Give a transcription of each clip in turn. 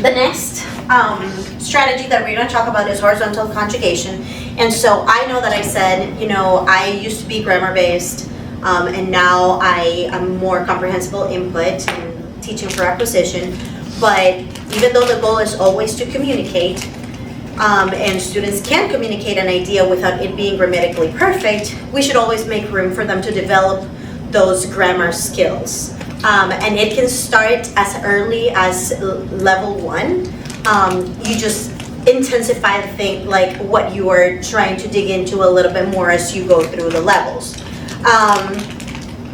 The next strategy that we're going to talk about is horizontal conjugation. And so I know that I said, I used to be grammar based, and now I am more comprehensible input and teaching for acquisition. But even though the goal is always to communicate, and students can communicate an idea without it being grammatically perfect, we should always make room for them to develop those grammar skills. And it can start as early as level 1. You just intensify the thing, like what you are trying to dig into a little bit more as you go through the levels.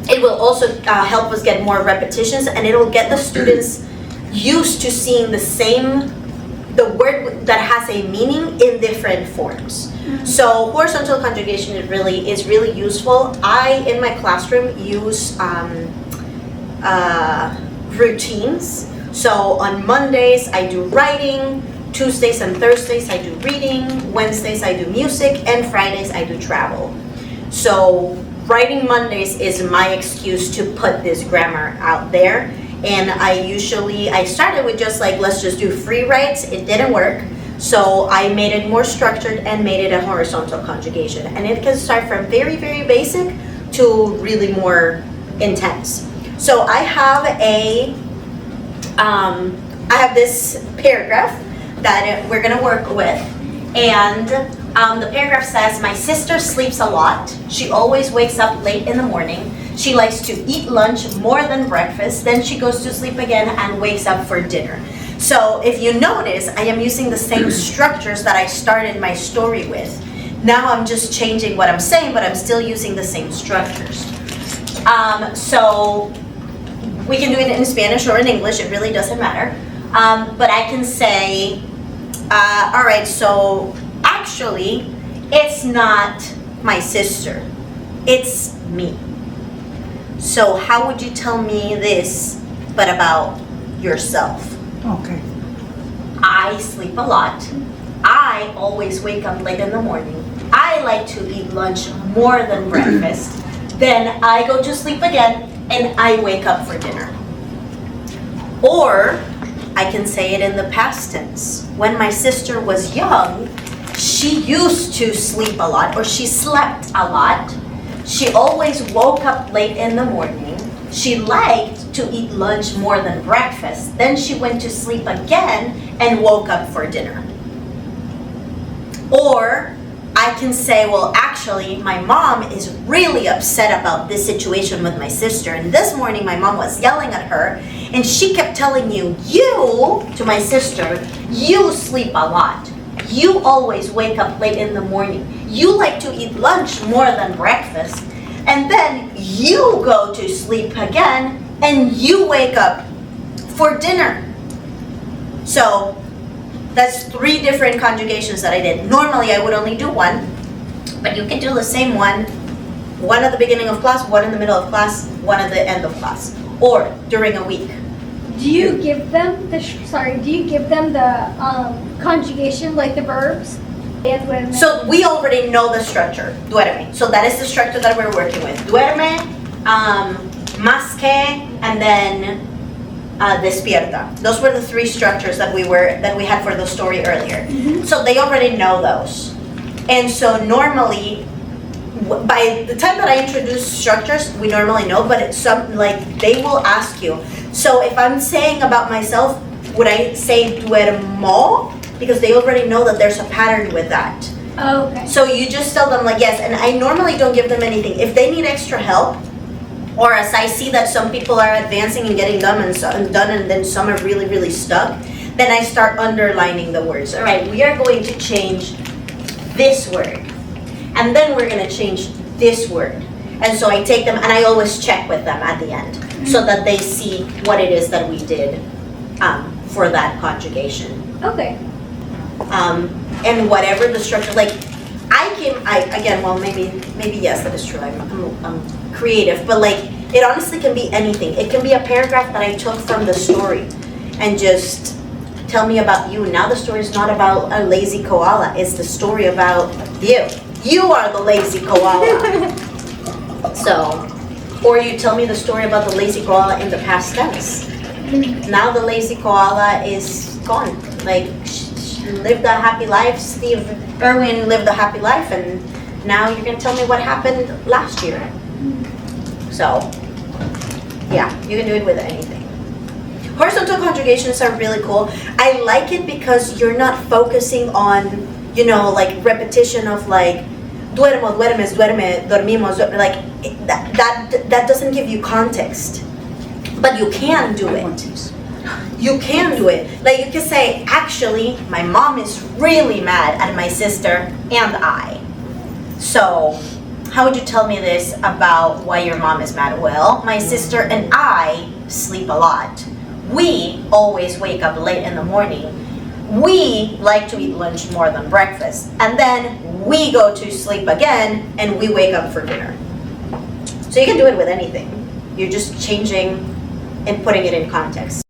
It will also help us get more repetitions, and it will get the students used to seeing the word that has a meaning in different forms. So horizontal conjugation is really useful. I, in my classroom, use routines. So on Mondays I do writing, Tuesdays and Thursdays I do reading, Wednesdays I do music, and Fridays I do travel. So writing Mondays is my excuse to put this grammar out there. And I started with just like, let's just do free writes. It didn't work. So I made it more structured and made it a horizontal conjugation. And it can start from very, very basic to really more intense. So I have this paragraph that we're gonna work with. And the paragraph says, my sister sleeps a lot. She always wakes up late in the morning. She likes to eat lunch more than breakfast. Then she goes to sleep again and wakes up for dinner. So if you notice, I am using the same structures that I started my story with. Now I'm just changing what I'm saying, but I'm still using the same structures. So we can do it in Spanish or in English. It really doesn't matter. But I can say, all right, so actually, it's not my sister. It's me. So how would you tell me this, but about yourself? Okay. I sleep a lot. I always wake up late in the morning. I like to eat lunch more than breakfast. Then I go to sleep again and I wake up for dinner. Or I can say it in the past tense. When my sister was young, she used to sleep a lot, or she slept a lot. She always woke up late in the morning. She liked to eat lunch more than breakfast. Then she went to sleep again and woke up for dinner. Or I can say, well, actually, my mom is really upset about this situation with my sister. And this morning, my mom was yelling at her, and she kept telling you, to my sister, you sleep a lot. You always wake up late in the morning. You like to eat lunch more than breakfast. And then you go to sleep again and you wake up for dinner. So that's 3 different conjugations that I did. Normally I would only do 1, but you can do the same one at the beginning of class, 1 in the middle of class, 1 at the end of class, or during a week. Do you give them the conjugation, like the verbs? So we already know the structure, duerme. So that is the structure that we're working with. Duerme, más que, and then despierta. Those were the 3 structures that we had for the story earlier. Mm-hmm. So they already know those. And so normally, by the time that I introduce structures, we normally know, but they will ask you. So if I'm saying about myself, would I say duermo? Because they already know that there's a pattern with that. Oh, okay. So you just tell them like yes, and I normally don't give them anything. If they need extra help, or as I see that some people are advancing and getting done and then some are really, really stuck, then I start underlining the words. All right, we are going to change this word. And then we're going to change this word. And so I take them and I always check with them at the end so that they see what it is that we did for that conjugation. Okay. And whatever the structure, like maybe yes, that is true. I'm creative, but like it honestly can be anything. It can be a paragraph that I took from the story and just tell me about you. Now the story is not about a lazy koala. It's the story about you. You are the lazy koala. So, or you tell me the story about the lazy koala in the past tense. Now the lazy koala is gone. Like, she lived a happy life. Steve Irwin lived a happy life, and now you're gonna tell me what happened last year. So, yeah, you can do it with anything. Horizontal conjugations are really cool. I like it because you're not focusing on, like repetition of like, duermo, duermes, duerme, dormimos, like that doesn't give you context. But you can do it. You can do it. Like you can say, actually, my mom is really mad at my sister and I. So, how would you tell me this about why your mom is mad? Well, my sister and I sleep a lot. We always wake up late in the morning. We like to eat lunch more than breakfast. And then we go to sleep again and we wake up for dinner. So you can do it with anything. You're just changing and putting it in context.